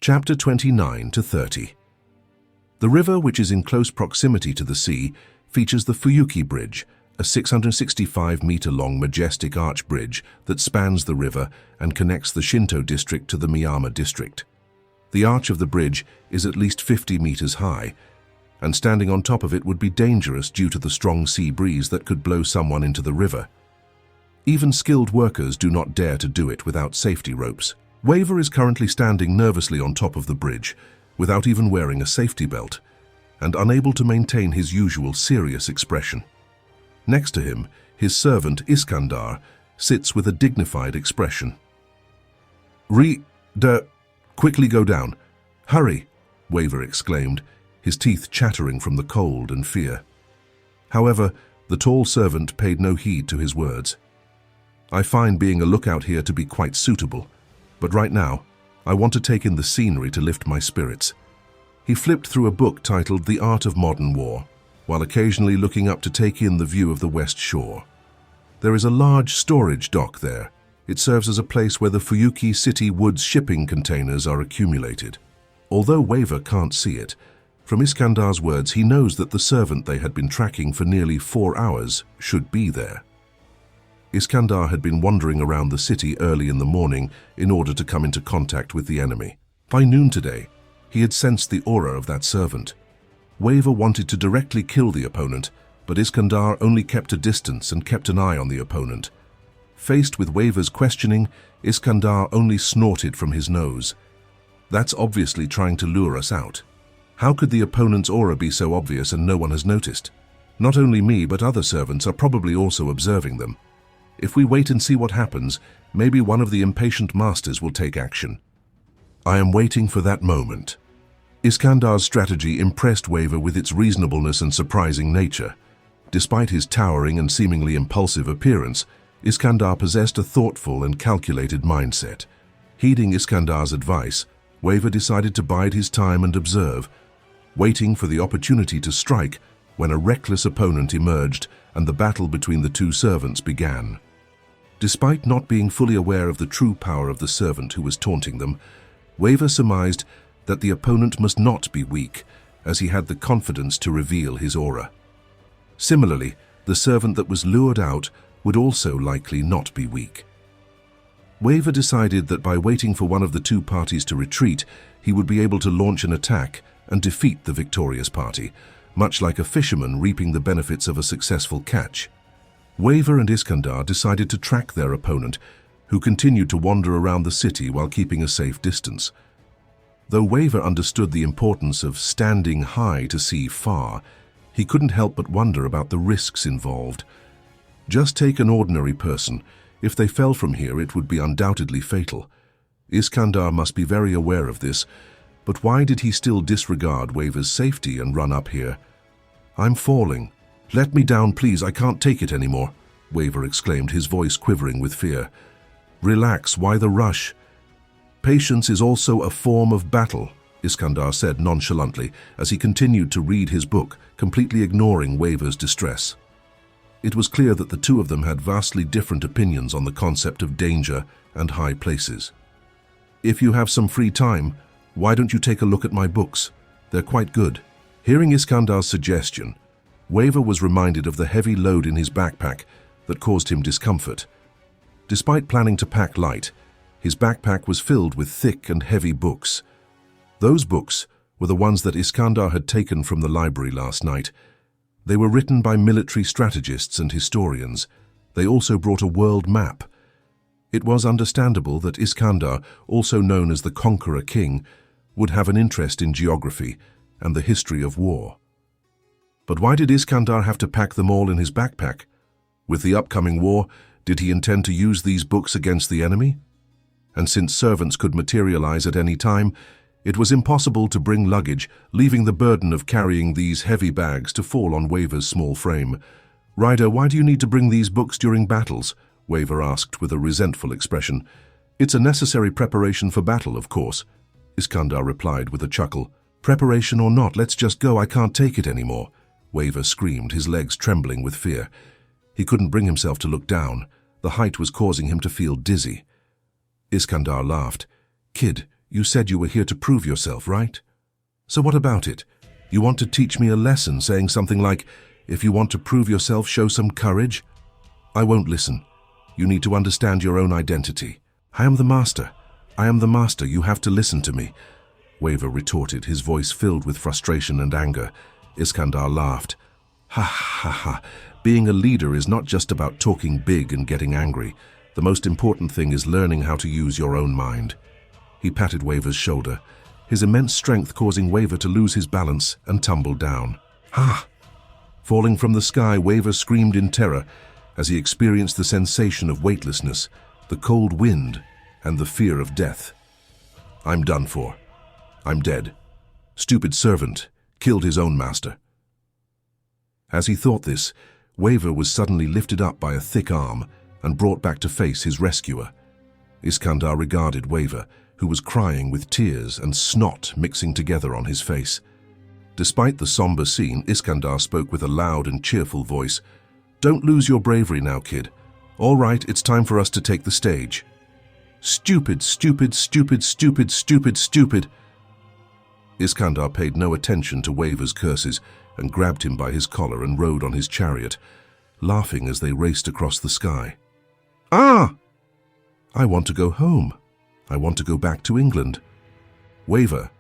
Chapter 29 to 30. The river, which is in close proximity to the sea, features the Fuyuki Bridge, a 665-meter-long majestic arch bridge that spans the river and connects the Shinto district to the Miyama district. The arch of the bridge is at least 50 meters high, and standing on top of it would be dangerous due to the strong sea breeze that could blow someone into the river. Even skilled workers do not dare to do it without safety ropes. Waver is currently standing nervously on top of the bridge, without even wearing a safety belt, and unable to maintain his usual serious expression. Next to him, his servant Iskandar sits with a dignified expression. Quickly go down. Hurry, Waver exclaimed, his teeth chattering from the cold and fear. However, the tall servant paid no heed to his words. I find being a lookout here to be quite suitable, but right now, I want to take in the scenery to lift my spirits. He flipped through a book titled The Art of Modern War, while occasionally looking up to take in the view of the west shore. There is a large storage dock there. It serves as a place where the Fuyuki City Woods shipping containers are accumulated. Although Waver can't see it, from Iskandar's words he knows that the servant they had been tracking for nearly 4 hours should be there. Iskandar had been wandering around the city early in the morning in order to come into contact with the enemy. By noon today, he had sensed the aura of that servant. Waver wanted to directly kill the opponent, but Iskandar only kept a distance and kept an eye on the opponent. Faced with Waver's questioning, Iskandar only snorted from his nose. That's obviously trying to lure us out. How could the opponent's aura be so obvious and no one has noticed? Not only me, but other servants are probably also observing them. If we wait and see what happens, maybe one of the impatient masters will take action. I am waiting for that moment. Iskandar's strategy impressed Waver with its reasonableness and surprising nature. Despite his towering and seemingly impulsive appearance, Iskandar possessed a thoughtful and calculated mindset. Heeding Iskandar's advice, Waver decided to bide his time and observe, waiting for the opportunity to strike when a reckless opponent emerged and the battle between the two servants began. Despite not being fully aware of the true power of the servant who was taunting them, Waver surmised that the opponent must not be weak, as he had the confidence to reveal his aura. Similarly, the servant that was lured out would also likely not be weak. Waver decided that by waiting for one of the two parties to retreat, he would be able to launch an attack and defeat the victorious party, much like a fisherman reaping the benefits of a successful catch. Waver and Iskandar decided to track their opponent, who continued to wander around the city while keeping a safe distance. Though Waver understood the importance of standing high to see far, he couldn't help but wonder about the risks involved. Just take an ordinary person. If they fell from here, it would be undoubtedly fatal. Iskandar must be very aware of this, but why did he still disregard Waver's safety and run up here? I'm falling. Let me down, please. I can't take it anymore, Waver exclaimed, his voice quivering with fear. Relax, why the rush? Patience is also a form of battle, Iskandar said nonchalantly as he continued to read his book, completely ignoring Waver's distress. It was clear that the two of them had vastly different opinions on the concept of danger and high places. If you have some free time, why don't you take a look at my books? They're quite good. Hearing Iskandar's suggestion, Waver was reminded of the heavy load in his backpack that caused him discomfort. Despite planning to pack light, his backpack was filled with thick and heavy books. Those books were the ones that Iskandar had taken from the library last night. They were written by military strategists and historians. They also brought a world map. It was understandable that Iskandar, also known as the Conqueror King, would have an interest in geography and the history of war. But why did Iskandar have to pack them all in his backpack? With the upcoming war, did he intend to use these books against the enemy? And since servants could materialize at any time, it was impossible to bring luggage, leaving the burden of carrying these heavy bags to fall on Waver's small frame. Ryder, why do you need to bring these books during battles? Waver asked with a resentful expression. It's a necessary preparation for battle, of course, Iskandar replied with a chuckle. Preparation or not, let's just go, I can't take it anymore, Waver screamed, his legs trembling with fear. He couldn't bring himself to look down. The height was causing him to feel dizzy. Iskandar laughed. Kid, You said you were here to prove yourself, right? So what about it? You want to teach me a lesson, saying something like, if you want to prove yourself, show some courage? I won't listen. You need to understand your own identity. I am the master. I am the master. You have to listen to me. Waver retorted, his voice filled with frustration and anger. Iskandar laughed. Ha ha ha. Being a leader is not just about talking big and getting angry. The most important thing is learning how to use your own mind. He patted Waver's shoulder, his immense strength causing Waver to lose his balance and tumble down. Ha! Falling from the sky, Waver screamed in terror as he experienced the sensation of weightlessness, the cold wind, and the fear of death. I'm done for. I'm dead. Stupid servant killed his own master. As he thought this, Waver was suddenly lifted up by a thick arm and brought back to face his rescuer. Iskandar regarded Waver, who was crying with tears and snot mixing together on his face. Despite the somber scene, Iskandar spoke with a loud and cheerful voice. Don't lose your bravery now, kid. All right, it's time for us to take the stage. Stupid, stupid, stupid, stupid, stupid, stupid. Iskandar paid no attention to Waver's curses and grabbed him by his collar and rode on his chariot, laughing as they raced across the sky. Ah! I want to go home. I want to go back to England. Waver,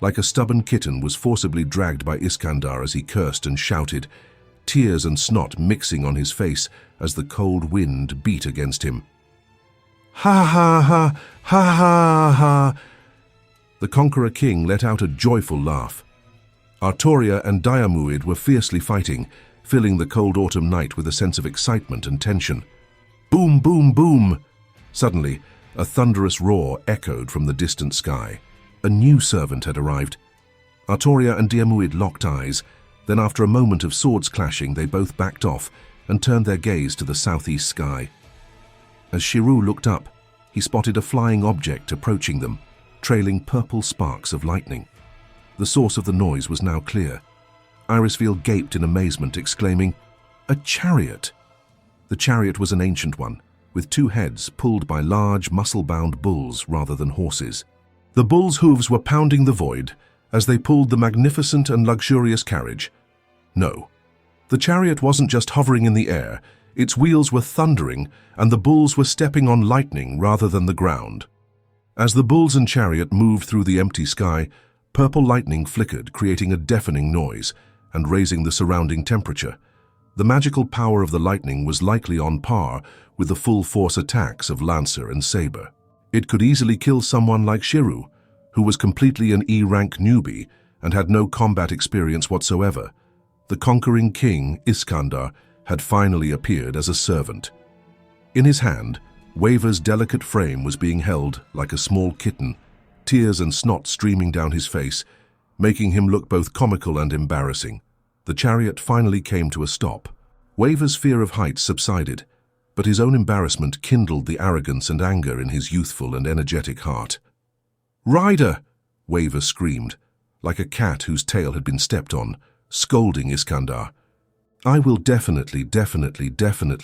like a stubborn kitten, was forcibly dragged by Iskandar as he cursed and shouted, tears and snot mixing on his face as the cold wind beat against him. Ha ha ha, ha ha ha. The Conqueror King let out a joyful laugh. Artoria and Diarmuid were fiercely fighting, filling the cold autumn night with a sense of excitement and tension. Boom, boom, boom! Suddenly, a thunderous roar echoed from the distant sky. A new servant had arrived. Artoria and Diarmuid locked eyes. Then after a moment of swords clashing, they both backed off and turned their gaze to the southeast sky. As Shirou looked up, he spotted a flying object approaching them, trailing purple sparks of lightning. The source of the noise was now clear. Irisfield gaped in amazement, exclaiming, "A chariot!" The chariot was an ancient one, with two heads pulled by large, muscle-bound bulls rather than horses. The bulls' hooves were pounding the void as they pulled the magnificent and luxurious carriage. No, the chariot wasn't just hovering in the air, its wheels were thundering, and the bulls were stepping on lightning rather than the ground. As the bulls and chariot moved through the empty sky, purple lightning flickered, creating a deafening noise and raising the surrounding temperature. The magical power of the lightning was likely on par with the full-force attacks of Lancer and Saber. It could easily kill someone like Shirou, who was completely an E-rank newbie and had no combat experience whatsoever. The conquering king, Iskandar, had finally appeared as a servant. In his hand, Waver's delicate frame was being held like a small kitten, tears and snot streaming down his face, making him look both comical and embarrassing. The chariot finally came to a stop. Waver's fear of heights subsided, but his own embarrassment kindled the arrogance and anger in his youthful and energetic heart. "Rider!" Waver screamed, like a cat whose tail had been stepped on, scolding Iskandar. "I will definitely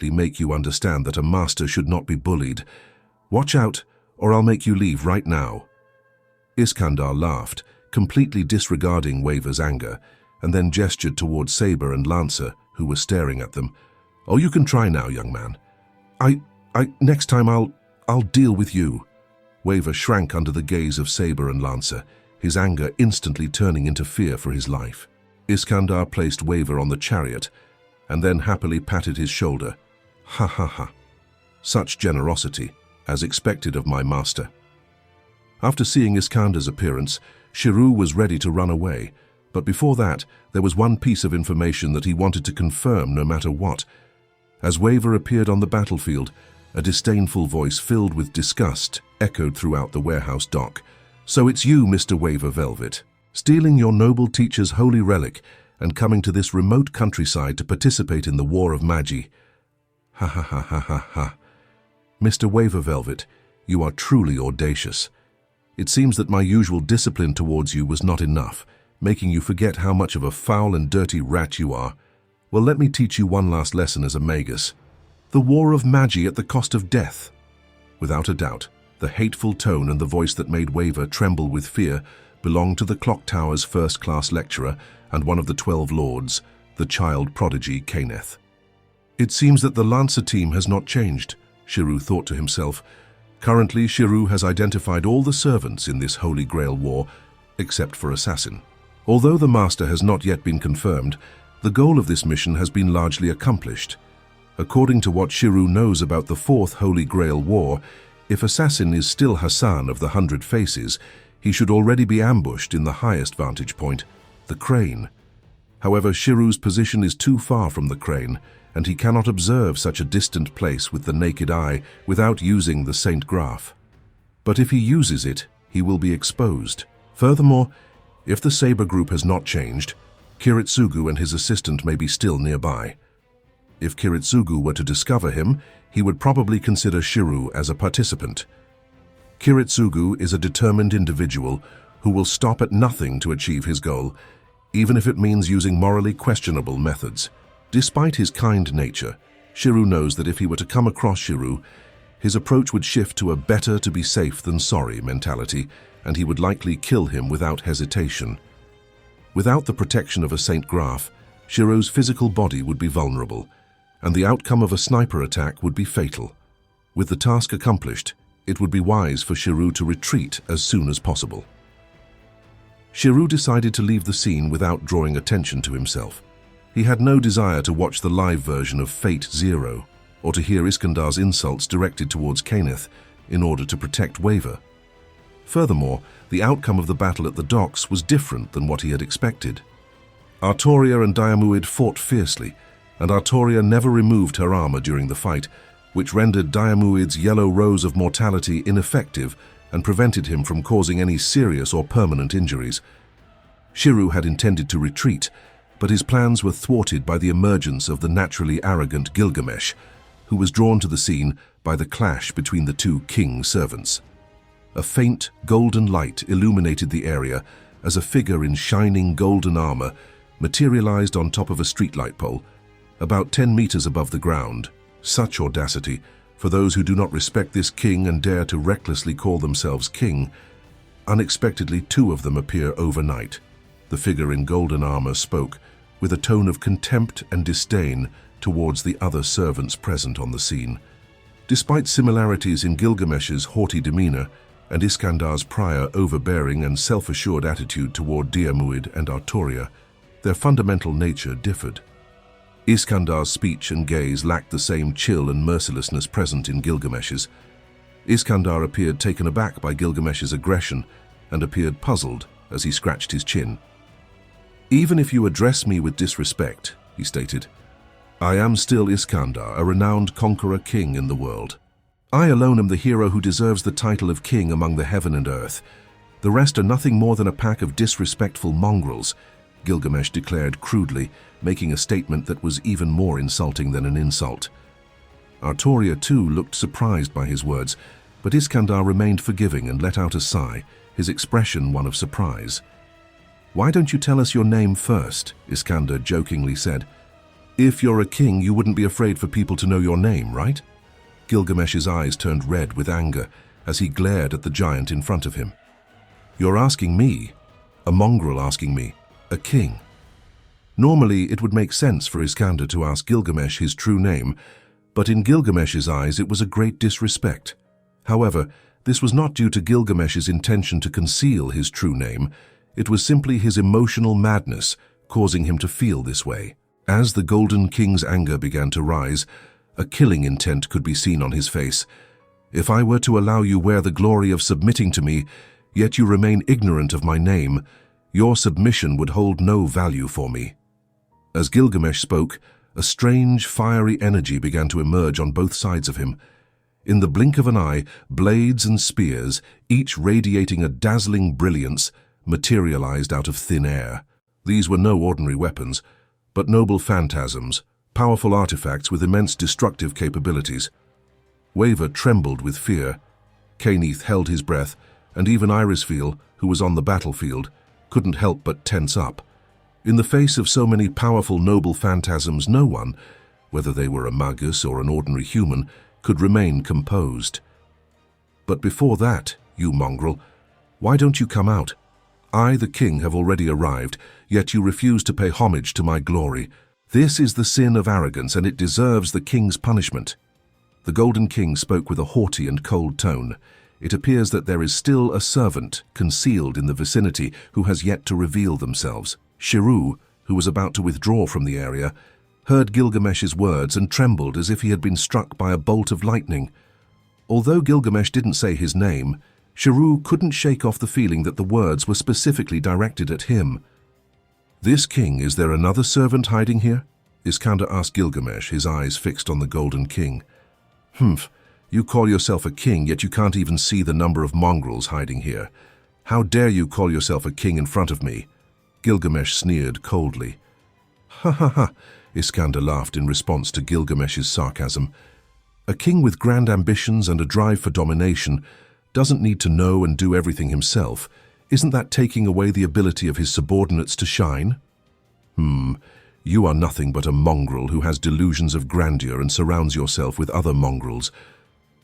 make you understand that a master should not be bullied. Watch out, or I'll make you leave right now." Iskandar laughed, completely disregarding Waver's anger, and then gestured towards Saber and Lancer, who were staring at them. "Oh, you can try now, young man. Next time I'll deal with you." Waver shrank under the gaze of Saber and Lancer, his anger instantly turning into fear for his life. Iskandar placed Waver on the chariot, and then happily patted his shoulder. "Ha ha ha. Such generosity, as expected of my master." After seeing Iskandar's appearance, Shirou was ready to run away, but before that, there was one piece of information that he wanted to confirm no matter what. As Waver appeared on the battlefield, a disdainful voice filled with disgust echoed throughout the warehouse dock. "So it's you, Mr. Waver Velvet, stealing your noble teacher's holy relic and coming to this remote countryside to participate in the War of Magi. Ha ha ha ha ha ha. Mr. Waver Velvet, you are truly audacious. It seems that my usual discipline towards you was not enough, making you forget how much of a foul and dirty rat you are. Well, let me teach you one last lesson as a magus. The War of Magi at the cost of death. Without a doubt, The hateful tone and the voice that made Waver tremble with fear belonged to the clock tower's first-class lecturer and one of the 12 lords, the child prodigy Kaneth. It seems that the Lancer team has not changed, Shirou thought to himself. Currently, Shirou has identified all the servants in this Holy Grail War, except for Assassin. Although the Master has not yet been confirmed, the goal of this mission has been largely accomplished. According to what Shirou knows about the Fourth Holy Grail War, if Assassin is still Hassan of the 100 Faces, he should already be ambushed in the highest vantage point, the crane. However, Shirou's position is too far from the crane, and he cannot observe such a distant place with the naked eye without using the Saint Graph. But if he uses it, he will be exposed. Furthermore, if the Saber group has not changed, Kiritsugu and his assistant may be still nearby. If Kiritsugu were to discover him, he would probably consider Shirou as a participant. Kiritsugu is a determined individual who will stop at nothing to achieve his goal, even if it means using morally questionable methods. Despite his kind nature, Shirou knows that if he were to come across Shirou, his approach would shift to a better to be safe than sorry mentality, and he would likely kill him without hesitation. Without the protection of a Saint Graph, Shirou's physical body would be vulnerable, and the outcome of a sniper attack would be fatal. With the task accomplished, it would be wise for Shirou to retreat as soon as possible. Shirou decided to leave the scene without drawing attention to himself. He had no desire to watch the live version of Fate Zero, or to hear Iskandar's insults directed towards Kaneth in order to protect Waver. Furthermore, the outcome of the battle at the docks was different than what he had expected. Artoria and Diarmuid fought fiercely, and Artoria never removed her armor during the fight, which rendered Diarmuid's yellow rose of mortality ineffective and prevented him from causing any serious or permanent injuries. Shirou had intended to retreat, but his plans were thwarted by the emergence of the naturally arrogant Gilgamesh, who was drawn to the scene by the clash between the two king servants. A faint, golden light illuminated the area as a figure in shining golden armor materialized on top of a streetlight pole, about 10 meters above the ground. Such audacity, for those who do not respect this king and dare to recklessly call themselves king. Unexpectedly, 2 of them appear overnight. The figure in golden armor spoke, with a tone of contempt and disdain towards the other servants present on the scene. Despite similarities in Gilgamesh's haughty demeanor and Iskandar's prior overbearing and self-assured attitude toward Diarmuid and Artoria, their fundamental nature differed. Iskandar's speech and gaze lacked the same chill and mercilessness present in Gilgamesh's. Iskandar appeared taken aback by Gilgamesh's aggression and appeared puzzled as he scratched his chin. "Even if you address me with disrespect," he stated, "I am still Iskandar, a renowned conqueror king in the world. I alone am the hero who deserves the title of king among the heaven and earth. The rest are nothing more than a pack of disrespectful mongrels," Gilgamesh declared crudely, making a statement that was even more insulting than an insult. Artoria, too, looked surprised by his words, but Iskandar remained forgiving and let out a sigh, his expression one of surprise. "Why don't you tell us your name first?" Iskandar jokingly said. "If you're a king, you wouldn't be afraid for people to know your name, right?" Gilgamesh's eyes turned red with anger as he glared at the giant in front of him. "You're asking me, a mongrel asking me, a king?" Normally, it would make sense for Iskandar to ask Gilgamesh his true name, but in Gilgamesh's eyes it was a great disrespect. However, this was not due to Gilgamesh's intention to conceal his true name. It was simply his emotional madness causing him to feel this way. As the Golden King's anger began to rise, a killing intent could be seen on his face. "If I were to allow you wear the glory of submitting to me, yet you remain ignorant of my name, your submission would hold no value for me." As Gilgamesh spoke, a strange, fiery energy began to emerge on both sides of him. In the blink of an eye, blades and spears, each radiating a dazzling brilliance, materialized out of thin air. These were no ordinary weapons, but noble phantasms, powerful artifacts with immense destructive capabilities. Waver trembled with fear. Kaneth held his breath, and even Irisfeel, who was on the battlefield, couldn't help but tense up. In the face of so many powerful noble phantasms, no one, whether they were a magus or an ordinary human, could remain composed. But before that, you mongrel, why don't you come out? I, the king, have already arrived, yet you refuse to pay homage to my glory. This is the sin of arrogance, and it deserves the king's punishment." The Golden King spoke with a haughty and cold tone. It appears that there is still a servant concealed in the vicinity who has yet to reveal themselves. Shirou, who was about to withdraw from the area, heard Gilgamesh's words and trembled as if he had been struck by a bolt of lightning. Although Gilgamesh didn't say his name, Shirou couldn't shake off the feeling that the words were specifically directed at him. "This king, is there another servant hiding here?" Iskander asked Gilgamesh, his eyes fixed on the Golden King. "Humph, you call yourself a king, yet you can't even see the number of mongrels hiding here. How dare you call yourself a king in front of me?" Gilgamesh sneered coldly. "Ha ha ha," Iskander laughed in response to Gilgamesh's sarcasm. "A king with grand ambitions and a drive for domination doesn't need to know and do everything himself. Isn't that taking away the ability of his subordinates to shine?" You are nothing but a mongrel who has delusions of grandeur and surrounds yourself with other mongrels.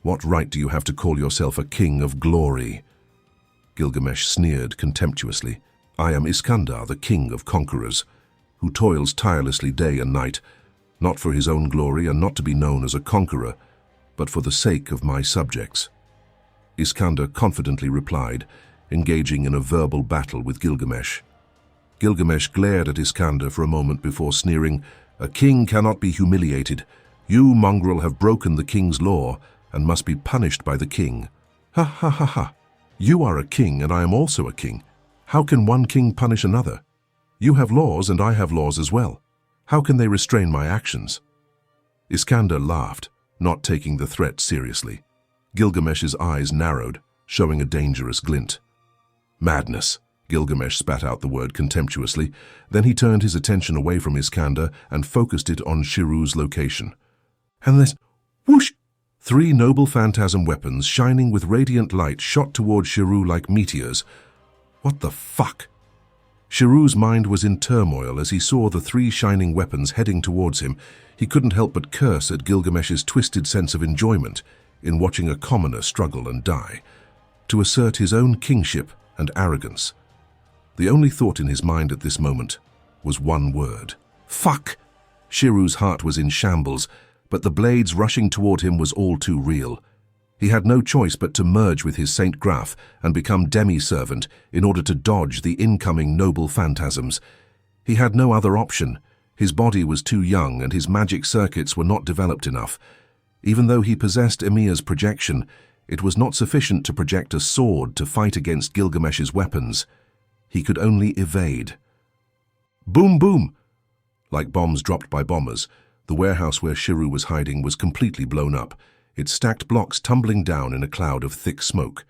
What right do you have to call yourself a king of glory?" Gilgamesh sneered contemptuously. "I am Iskander, the king of conquerors, who toils tirelessly day and night, not for his own glory and not to be known as a conqueror, but for the sake of my subjects." Iskander confidently replied, engaging in a verbal battle with Gilgamesh. Gilgamesh glared at Iskander for a moment before sneering, "A king cannot be humiliated. You, mongrel, have broken the king's law and must be punished by the king." "Ha ha ha ha. You are a king and I am also a king. How can one king punish another? You have laws and I have laws as well. How can they restrain my actions?" Iskander laughed, not taking the threat seriously. Gilgamesh's eyes narrowed, showing a dangerous glint. "Madness." Gilgamesh spat out the word contemptuously. Then he turned his attention away from Iskander and focused it on Shirou's location. And this whoosh! 3 noble phantasm weapons shining with radiant light shot toward Shirou like meteors. What the fuck? Shirou's mind was in turmoil as he saw the 3 shining weapons heading towards him. He couldn't help but curse at Gilgamesh's twisted sense of enjoyment in watching a commoner struggle and die, to assert his own kingship and arrogance. The only thought in his mind at this moment was one word: fuck! Shirou's heart was in shambles, but the blades rushing toward him was all too real. He had no choice but to merge with his Saint Graph and become demi-servant in order to dodge the incoming noble phantasms. He had no other option. His body was too young and his magic circuits were not developed enough. Even though he possessed Emir's projection, it was not sufficient to project a sword to fight against Gilgamesh's weapons. He could only evade. Boom, boom! Like bombs dropped by bombers, the warehouse where Shirou was hiding was completely blown up, its stacked blocks tumbling down in a cloud of thick smoke.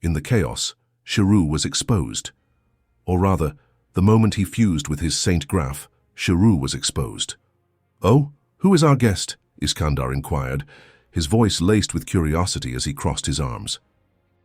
In the chaos, Shirou was exposed. Or rather, the moment he fused with his Saint Graph, Shirou was exposed. "Oh, who is our guest?" Iskander inquired, his voice laced with curiosity as he crossed his arms.